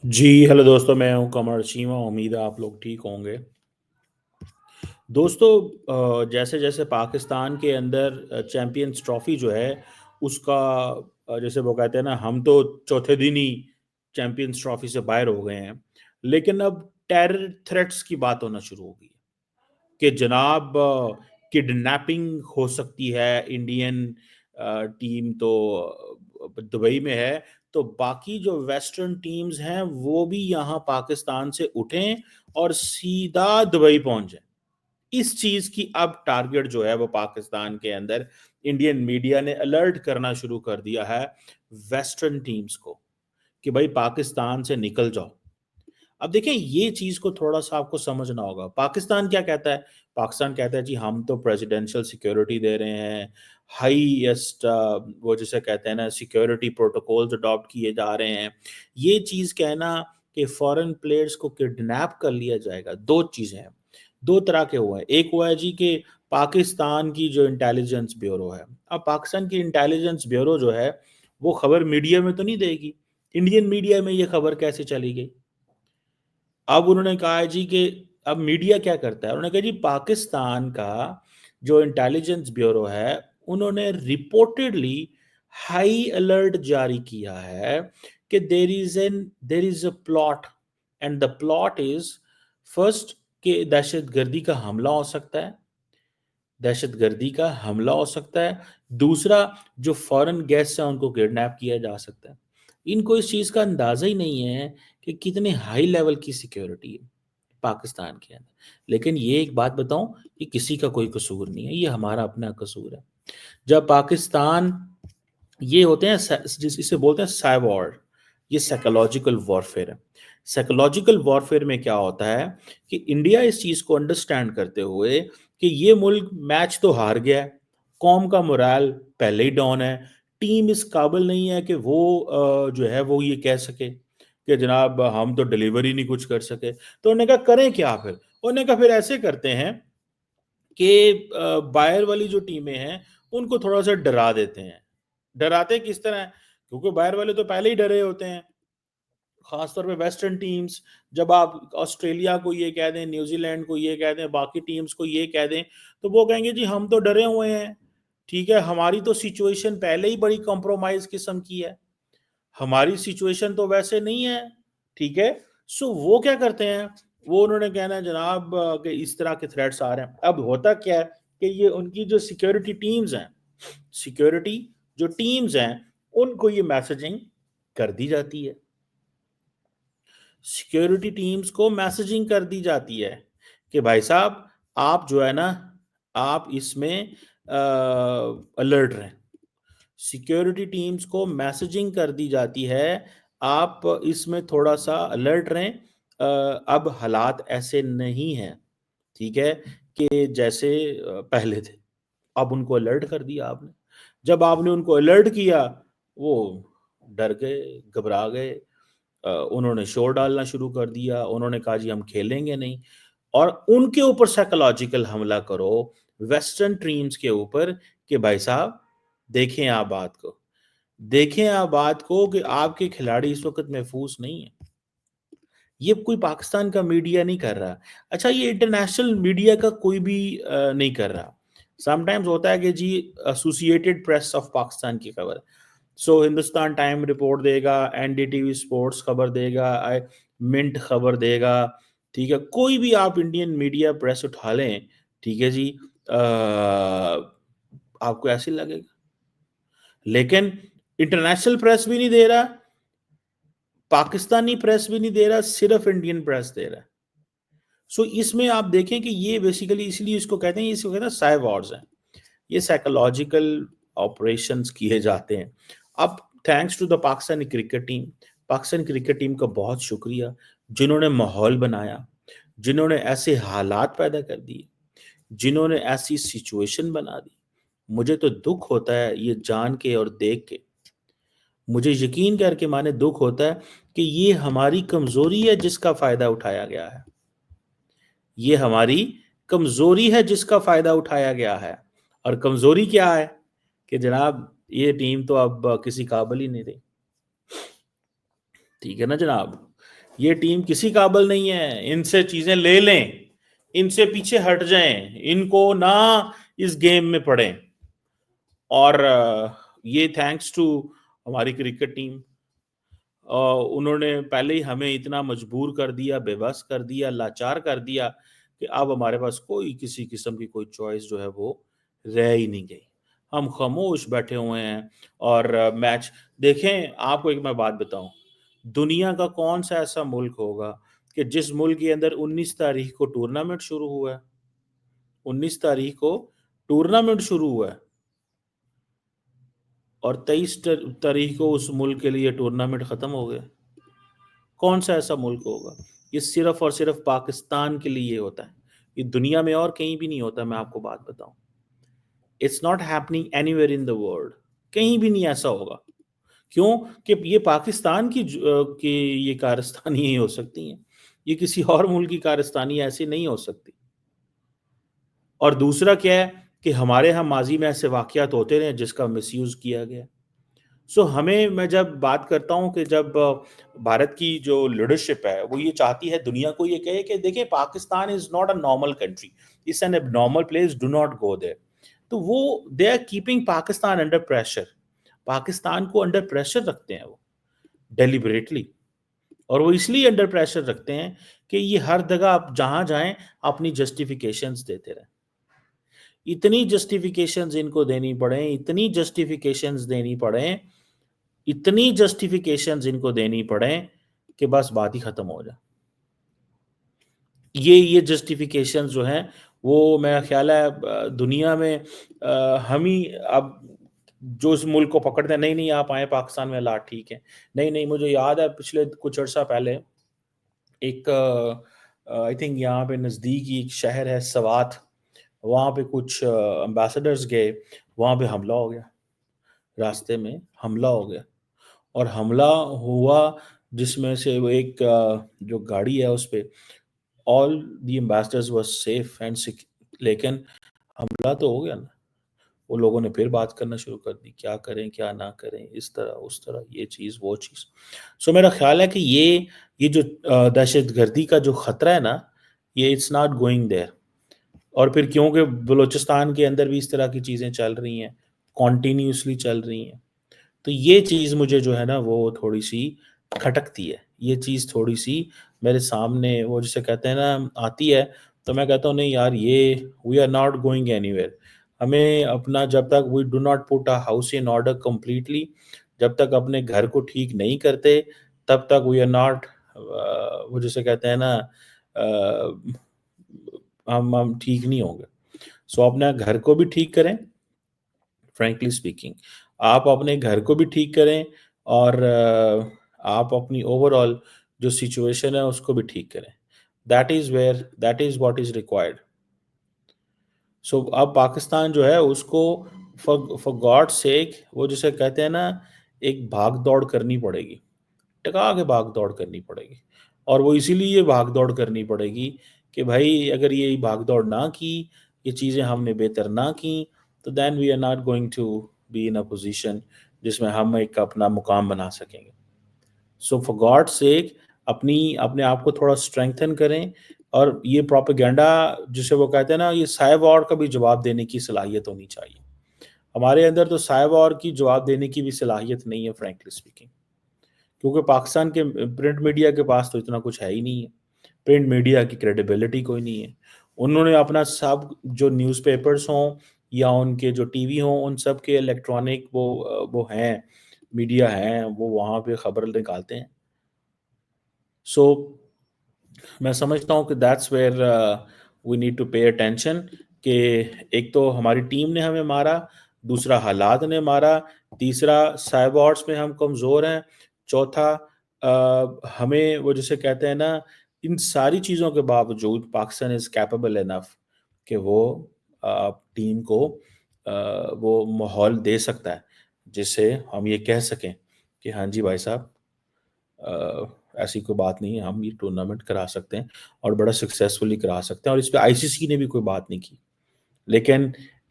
जी, hello दोस्तों, मैं हूँ कमर चीमा। उम्मीद है आप लोग ठीक होंगे। दोस्तों, जैसे-जैसे पाकिस्तान के अंदर चैंपियंस ट्रॉफ़ी जो है उसका जैसे वो कहते हैं ना, हम तो चौथे दिन ही चैंपियंस ट्रॉफ़ी से बाहर हो गए हैं। लेकिन अब टेरर थ्रेट्स की बात होना शुरू हो गई है कि जनाब किडनैपिंग हो सकती है। इंडियन टीम तो दुबई में है, तो बाकी जो वेस्टर्न टीम्स हैं वो भी यहाँ पाकिस्तान से उठें और सीधा दुबई पहुंच जाएं। इस चीज की अब टारगेट जो है वो पाकिस्तान के अंदर इंडियन मीडिया ने अलर्ट करना शुरू कर दिया है वेस्टर्न टीम्स को कि भाई पाकिस्तान से निकल जाओ। अब देखिए, ये चीज को थोड़ा सा आपको समझना होगा। पाकिस्तान क्या कहता है? पाकिस्तान कहता है जी हम तो प्रेसिडेंशियल सिक्योरिटी दे रहे हैं, हाईएस्ट वो जिसे कहते हैं ना सिक्योरिटी प्रोटोकॉल्स अडॉप्ट किए जा रहे हैं। ये चीज कहना कि फॉरेन प्लेयर्स को किडनैप कर लिया जाएगा, दो चीजें हैं। दो तरह के हुए हैं। एक हुआ है जी कि पाकिस्तान की जो इंटेलिजेंस ब्यूरो है, अब पाकिस्तान की इंटेलिजेंस ब्यूरो जो है वो खबर मीडिया में तो नहीं देगी। इंडियन मीडिया में ये खबर कैसे चली गई? अब उन्होंने कहा है जी कि अब मीडिया क्या करता है? उन्होंने कहा जी पाकिस्तान का जो इंटेलिजेंस ब्यूरो है उन्होंने रिपोर्टेडली हाई अलर्ट जारी किया है कि there is a plot and the plot is first कि दहशतगर्दी का हमला हो सकता है। दहशतगर्दी का हमला हो सकता है। दूसरा, जो फॉरेन गेस्ट हैं उनको किडनैप किया जा सकता है। इनको इस चीज़ का अंदाज़ा ही नहीं है कि कितने हाई लेवल की सिक्योरिटी है पाकिस्तान के अंदर। लेकिन ये एक बात बताऊँ, ये किसी का कोई कसूर नहीं है, ये हमारा अपना कसूर है। जब पाकिस्तान ये होते हैं इसे बोलते हैं साइबॉर, ये साइकोलॉजिकल वॉरफेयर है। साइकोलॉजिकल वॉरफेयर में क्या होता है कि इंडिया इस चीज़ को अंडरस्टैंड करते हुए कि ये मुल्क मैच तो हार गया है, कौम का मोराल पहले ही डाउन है, टीम इस काबिल नहीं है कि वो जो है वो ये कह सके कि जनाब हम तो डिलीवरी नहीं कुछ कर सके। तो उन्होंने कहा करें क्या फिर? उन्होंने कहा फिर ऐसे करते हैं कि बाहर वाली जो टीमें हैं उनको थोड़ा-सा डरा देते हैं। डराते किस तरह हैं? क्योंकि बाहर वाले तो पहले ही डरे होते हैं। खास तौर पे वेस्टर्न टीम्स, जब आप ऑस्ट्रेलिया को ये कह दें, न्यूजीलैंड को ये कह दें, बाकी टीम्स को ये कह दें, तो वो कहेंगे जी हम तो डरे हुए हैं। ठीक है, हमारी तो सिचुएशन पहले ही बड़ी कॉम्प्रोमाइज़ किस्म की है। हमारी सिचुएशन तो वैसे नहीं है। ठीक है? सो वो क्या करते हैं, वो उन्होंने कहना है जनाब कि इस तरह के थ्रेट्स आ रहे हैं। अब होता क्या है कि ये उनकी जो सिक्योरिटी टीम्स हैं, सिक्योरिटी जो टीम्स हैं, उनको ये मैसेजिंग कर दी जाती है। सिक्योरिटी टीम्स को मैसेजिंग कर दी जाती है कि भाई साहब आप जो है ना, आप इसमें अलर्ट रहें। सिक्योरिटी टीम्स को मैसेजिंग कर दी जाती है, आप इसमें थोड़ा-सा अलर्ट रहें। अब हालात ऐसे नहीं हैं, ठीक है? कि जैसे पहले थे। अब उनको अलर्ट कर दिया आपने। जब आपने उनको अलर्ट किया, वो डर गए, घबरा गए। उन्होंने शोर डालना शुरू कर दिया, उन्होंने कहा जी हम खेलेंगे नहीं। और उनके ऊपर साइकोलॉजिकल हमला करो, वेस्टर्न टीम्स के ऊपर कि भाई साहब देखें आप बात को। देखें आप बात को कि आपके खिलाड़ी इस वक़्त महफूज़ नहीं है। ये कोई पाकिस्तान का मीडिया नहीं कर रहा। अच्छा, ये इंटरनेशनल मीडिया का कोई भी नहीं कर रहा। समटाइम्स होता है कि जी एसोसिएटेड प्रेस ऑफ पाकिस्तान की खबर, सो हिंदुस्तान टाइम रिपोर्ट देगा, एनडीटीवी स्पोर्ट्स खबर देगा, मिंट खबर देगा, ठीक है? कोई भी आप इंडियन मीडिया प्रेस उठा लें, ठीक है जी, आपको ऐसे ही लगेगा। लेकिन इंटरनेशनल प्रेस भी नहीं दे रहा, पाकिस्तानी प्रेस भी नहीं दे रहा, सिर्फ इंडियन प्रेस दे रहा है। सो इसमें आप देखें कि ये बेसिकली इसलिए इसको कहते हैं, इसको कहते हैं साइब वॉर्स हैं। ये साइकोलॉजिकल ऑपरेशंस किए जाते हैं। अब thanks to the Pakistan cricket team का बहुत शुक्रिया, जिन्होंने माहौल बनाया, जिन्होंने ऐसे हालात पैदा कर दिए, जिन्होंने ऐसी सिचुएशन बना दी। मुझे तो दुःख होता है ये जान के और देख के। मुझे यकीन करके माने दुःख होता है कि ये हमारी कमज़ोरी है जिसका फ़ायदा उठाया गया है। ये हमारी कमज़ोरी है जिसका फ़ायदा उठाया गया है। और कमज़ोरी क्या है कि जनाब ये टीम तो अब किसी काबिल ही नहीं रही। ठीक है ना जनाब? یہ ٹیم کسی قابل نہیں ہے، ان سے چیزیں لے لیں، ان سے پیچھے ہٹ جائیں، ان کو نہ اس گیم میں پڑیں۔ اور یہ تھینکس ٹو ہماری کرکٹ ٹیم، انہوں نے پہلے ہی ہمیں اتنا مجبور کر دیا، بے بس کر دیا، لاچار کر دیا کہ اب ہمارے پاس کوئی کسی قسم کی کوئی چوائس جو ہے وہ رہ ہی نہیں گئی، ہم خاموش بیٹھے ہوئے ہیں۔ اور میچ دیکھیں، آپ کو ایک میں بات بتاؤں، دنیا کا کون سا ایسا ملک ہوگا کہ جس ملک کے اندر 19 تاریخ کو ٹورنامنٹ شروع ہوا ہے، 19 تاریخ کو ٹورنامنٹ شروع ہوا ہے، اور 23 تاریخ کو اس ملک کے لیے ٹورنامنٹ ختم ہو گیا؟ کون سا ایسا ملک ہوگا؟ یہ صرف اور صرف پاکستان کے لیے ہوتا ہے، یہ دنیا میں اور کہیں بھی نہیں ہوتا۔ میں آپ کو بات بتاؤں، it's not happening anywhere in the world, کہیں بھی نہیں ایسا ہوگا۔ کیوں کہ یہ پاکستان کی یہ کارستانی ہی ہو سکتی ہیں، یہ کسی اور ملک کی کارستانی ایسی نہیں ہو سکتی۔ اور دوسرا کیا ہے کہ ہمارے ہاں ماضی میں ایسے واقعات ہوتے رہے جس کا مس یوز کیا گیا۔ سو ہمیں، میں جب بات کرتا ہوں کہ جب بھارت کی جو لیڈرشپ ہے وہ یہ چاہتی ہے دنیا کو یہ کہے کہ دیکھیں Pakistan is not a normal country, it's an abnormal place, do not go there, تو وہ they are keeping Pakistan under pressure, Pakistan کو انڈر پریشر رکھتے ہیں وہ ڈیلیبریٹلی۔ اور وہ اس لیے انڈر پریشر رکھتے ہیں کہ یہ ہر جگہ آپ جہاں جائیں اپنی جسٹیفیکیشنز دیتے رہیں، اتنی جسٹیفیکیشنز ان کو دینی پڑیں، اتنی جسٹیفیکیشنز دینی پڑیں، اتنی جسٹیفیکیشنز ان کو دینی پڑیں کہ بس بات ہی ختم ہو جائے۔ یہ جسٹیفیکیشنز جو ہیں وہ میرا خیال ہے دنیا میں ہم ہی اب جو اس ملک کو پکڑتے ہیں، نہیں نہیں آپ آئیں پاکستان میں، اللہ ٹھیک ہے، نہیں نہیں۔ مجھے یاد ہے پچھلے کچھ عرصہ پہلے ایک آئی تھنک یہاں پہ نزدیک ہی ایک شہر ہے سوات، وہاں پہ کچھ امبیسڈرز گئے، وہاں پہ حملہ ہو گیا، راستے میں حملہ ہو گیا، اور حملہ ہوا جس میں سے وہ ایک جو گاڑی ہے اس پہ آل دی امبیسڈرز واز سیف اینڈ لیکن حملہ تو ہو گیا نا، وہ لوگوں نے پھر بات کرنا شروع کر دی، کیا کریں کیا نہ کریں، اس طرح اس طرح، یہ چیز وہ چیز۔ سو میرا خیال ہے کہ یہ جو دہشت گردی کا جو خطرہ ہے نا، یہ اٹس ناٹ گوئنگ دیر۔ اور پھر کیونکہ بلوچستان کے اندر بھی اس طرح کی چیزیں چل رہی ہیں، کانٹینیوسلی چل رہی ہیں، تو یہ چیز مجھے جو ہے نا وہ تھوڑی سی کھٹکتی ہے، یہ چیز تھوڑی سی میرے سامنے وہ جسے کہتے ہیں نا آتی ہے، تو میں کہتا ہوں نہیں یار، یہ we are not going anywhere. ہمیں اپنا جب تک we do not put a house in order completely, جب تک اپنے گھر کو ٹھیک نہیں کرتے تب تک وی آر ناٹ وہ جسے کہتے ہیں نا ہم ٹھیک نہیں ہوں گے۔ سو اپنے گھر کو بھی ٹھیک کریں، فرینکلی اسپیکنگ آپ اپنے گھر کو بھی ٹھیک کریں، اور آپ اپنی اوور آل جو سچویشن ہے اس کو بھی ٹھیک کریں۔ That is what is required. So اب پاکستان جو ہے اس کو فار گاڈ سیک وہ جسے کہتے ہیں نا ایک بھاگ دوڑ کرنی پڑے گی، ٹکا کے بھاگ دوڑ کرنی پڑے گی۔ اور وہ اسی لیے بھاگ دوڑ کرنی پڑے گی کہ بھائی اگر یہ بھاگ دوڑ نہ کی، یہ چیزیں ہم نے بہتر نہ کی، تو then we are not going to be in a position جس میں ہم ایک اپنا مقام بنا سکیں گے۔ سو فار گاڈ سیک اپنے آپ کو تھوڑا اسٹرینگتھن کریں، اور یہ پروپیگنڈا جسے وہ کہتے ہیں نا، یہ سائے وار کا بھی جواب دینے کی صلاحیت ہونی چاہیے۔ ہمارے اندر تو سائے وار کی جواب دینے کی بھی صلاحیت نہیں ہے، فرینکلی اسپیکنگ، کیونکہ پاکستان کے پرنٹ میڈیا کے پاس تو اتنا کچھ ہے ہی نہیں ہے، پرنٹ میڈیا کی کریڈیبلٹی کوئی نہیں ہے۔ انہوں نے اپنا سب جو نیوز پیپرز ہوں یا ان کے جو ٹی وی ہوں، ان سب کے الیکٹرانک وہ ہیں میڈیا ہیں، وہ وہاں پہ خبر نکالتے ہیں۔ سو میں سمجھتا ہوں کہ that's where we need to pay attention, کہ ایک تو ہماری ٹیم نے ہمیں مارا، دوسرا حالات نے مارا، تیسرا سائبورڈز میں ہم کمزور ہیں، چوتھا ہمیں وہ جسے کہتے ہیں نا ان ساری چیزوں کے باوجود پاکستان از کیپیبل انف کہ وہ ٹیم کو وہ ماحول دے سکتا ہے جس سے ہم یہ کہہ سکیں کہ ہاں جی بھائی صاحب ایسی کوئی بات نہیں ہے، ہم یہ ٹورنامنٹ کرا سکتے ہیں اور بڑا سکسیسفلی کرا سکتے ہیں، اور اس پہ آئی سی سی نے بھی کوئی بات نہیں کی۔ لیکن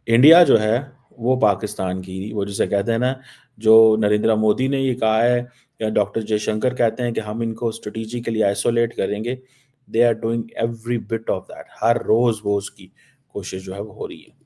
انڈیا جو ہے وہ پاکستان کی وہ جسے کہتے ہیں نا، جو نریندر مودی نے یہ کہا ہے یا ڈاکٹر جے شنکر کہتے ہیں کہ ہم ان کو اسٹریٹجیکلی آئسولیٹ کریں گے. They are doing every bit of that. ہر روز وہ اس کی کوشش جو ہے وہ ہو رہی ہے.